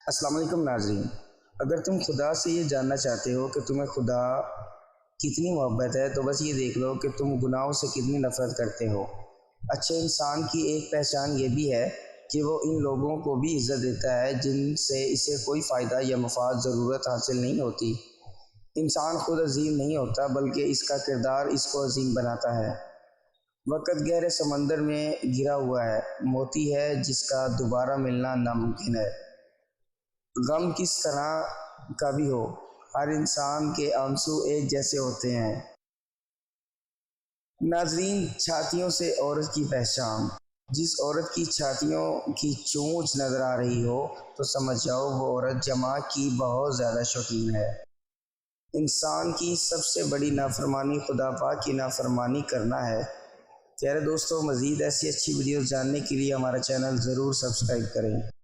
السلام علیکم ناظرین، اگر تم خدا سے یہ جاننا چاہتے ہو کہ تمہیں خدا کتنی محبت ہے تو بس یہ دیکھ لو کہ تم گناہوں سے کتنی نفرت کرتے ہو۔ اچھے انسان کی ایک پہچان یہ بھی ہے کہ وہ ان لوگوں کو بھی عزت دیتا ہے جن سے اسے کوئی فائدہ یا مفاد ضرورت حاصل نہیں ہوتی۔ انسان خود عظیم نہیں ہوتا بلکہ اس کا کردار اس کو عظیم بناتا ہے۔ وقت گہرے سمندر میں گرا ہوا ہے، موتی ہے جس کا دوبارہ ملنا ناممکن ہے۔ غم کس طرح کا بھی ہو، ہر انسان کے آنسو ایک جیسے ہوتے ہیں۔ ناظرین، چھاتیوں سے عورت کی پہچان۔ جس عورت کی چھاتیوں کی چونچ نظر آ رہی ہو تو سمجھ جاؤ وہ عورت جماع کی بہت زیادہ شوقین ہے۔ انسان کی سب سے بڑی نافرمانی خدا پاک کی نافرمانی کرنا ہے۔ پیارے دوستو، مزید ایسی اچھی ویڈیوز جاننے کے لیے ہمارا چینل ضرور سبسکرائب کریں۔